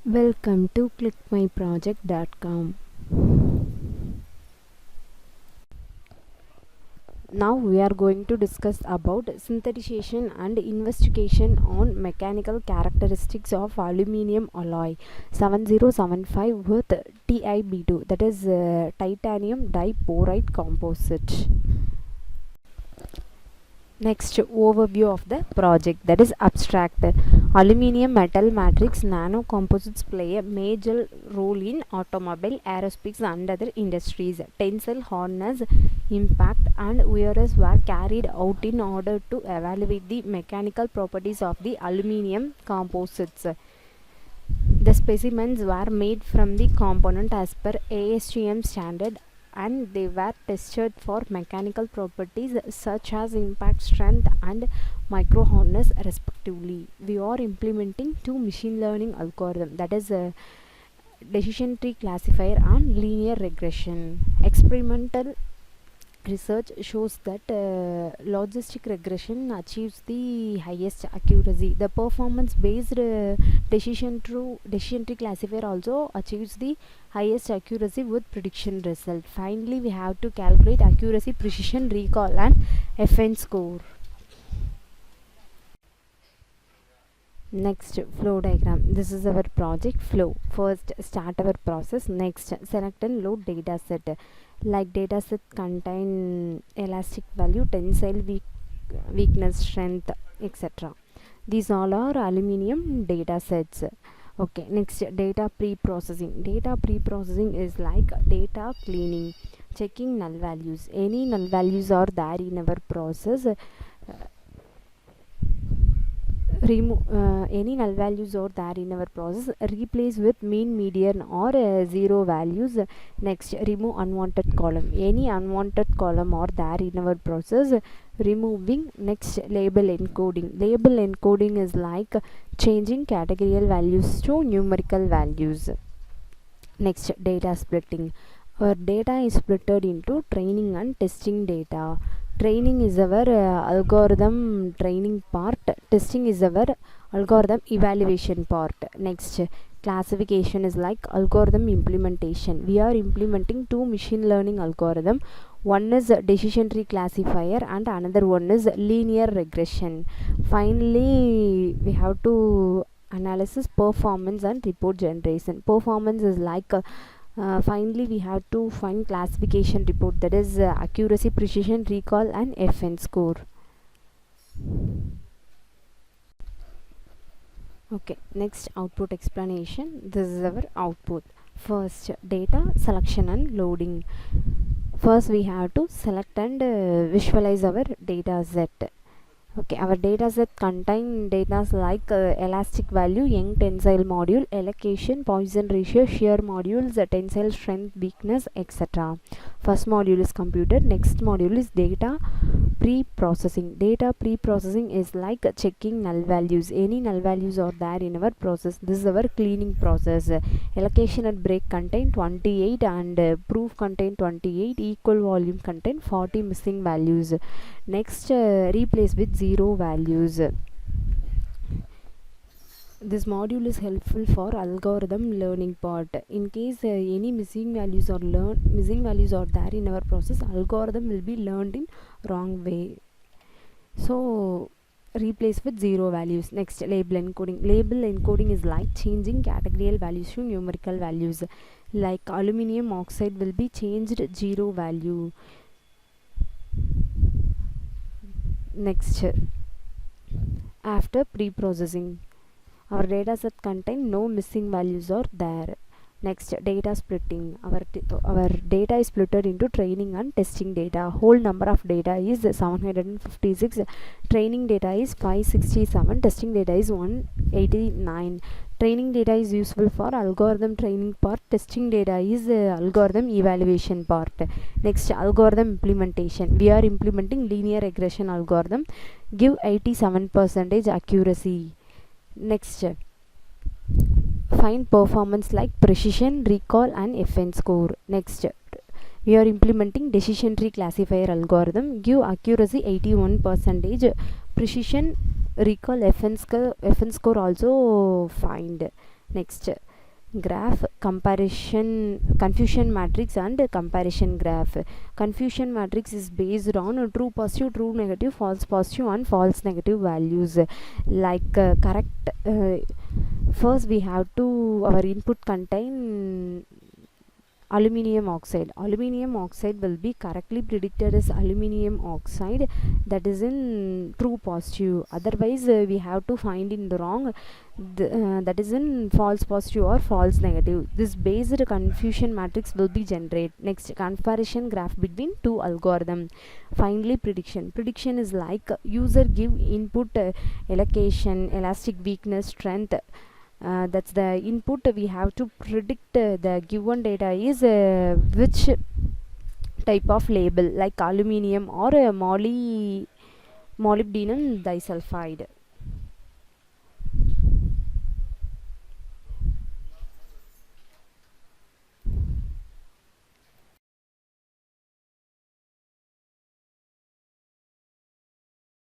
Welcome to ClickMyProject.com. Now we are going to discuss about synthesization and investigation on mechanical characteristics of aluminium alloy 7075 with TiB2, that is titanium diporite composite. Next, overview of the project, that is abstract. Aluminium metal matrix nano composites play a major role in automobile, aerospace and other industries. Tensile, hardness, impact and weartests were carried out in order to evaluate the mechanical properties of the aluminium composites. The specimens were made from the component as per ASTM standard, and they were tested for mechanical properties such as impact strength and micro hardness respectively. We are implementing two machine learning algorithms, that is a decision tree classifier and linear regression. Experimental research shows that logistic regression achieves the highest accuracy. The performance based decision tree classifier also achieves the highest accuracy with prediction result. Finally, we have to calculate accuracy, precision, recall and FN score. Next, flow diagram. This is our project flow. First, start our process. Next, select and load data set. Like data set contain elastic value, tensile weakness, strength, etc. These all are aluminium data sets. Okay, next, data pre-processing. Data pre-processing is like data cleaning, checking null values. Any null values are there in our process, any null values are there in our process, replace with mean, median or zero values. Next, remove unwanted column. Any unwanted column are there in our process, removing. Next, label encoding. Label encoding is like changing categorical values to numerical values. Next, data splitting. Our data is splitted into training and testing data. Training is our algorithm training part, testing is our algorithm evaluation part. Next, classification is like algorithm implementation. We are implementing two machine learning algorithm. One is decision tree classifier and another one is linear regression. Finally, we have to analysis performance and report generation. Performance is like finally we have to find classification report, that is accuracy, precision, recall and FN score. Okay, next, output explanation. This is our output. First, data selection and loading. First we have to select and visualize our data set. Okay, our data set contain data like elastic value, young tensile module, allocation, Poisson ratio, shear modules, tensile strength, weakness, etc. First module is computed. Next module is data pre-processing. Data pre-processing is like checking null values. Any null values are there in our process. This is our cleaning process. Allocation and break contain 28 and proof contain 28. Equal volume contain 40 missing values. Next, replace with zero values. This module is helpful for algorithm learning part. In case any missing values are there in our process, algorithm will be learned in wrong way. So replace with zero values. Next, label encoding. Label encoding is like changing categorical values to numerical values. Like aluminium oxide will be changed zero value. Next, after pre-processing, our data set contain no missing values are there. Next, data splitting. Our data is splitted into training and testing data. Whole number of data is 756. Training data is 567. Testing data is 189. Training data is useful for algorithm training part. Testing data is algorithm evaluation part. Next, algorithm implementation. We are implementing linear regression algorithm. Give 87% accuracy. Next, find performance like precision, recall and FN score. Next, we are implementing decision tree classifier algorithm. Give accuracy 81%, precision, recall, FN score also find. Next, graph, confusion matrix and comparison graph. Confusion matrix is based on true positive, true negative, false positive and false negative values. Like correct, first we have to, our input contain aluminium oxide. Aluminium oxide will be correctly predicted as aluminium oxide, that is in true positive. Otherwise we have to find in the wrong, that is in false positive or false negative. This based confusion matrix will be generated. Next, comparison graph between two algorithm. Finally, prediction is like user give input, allocation, elastic weakness, strength. That's the input. We have to predict the given data is which type of label, like aluminium or molybdenum disulfide.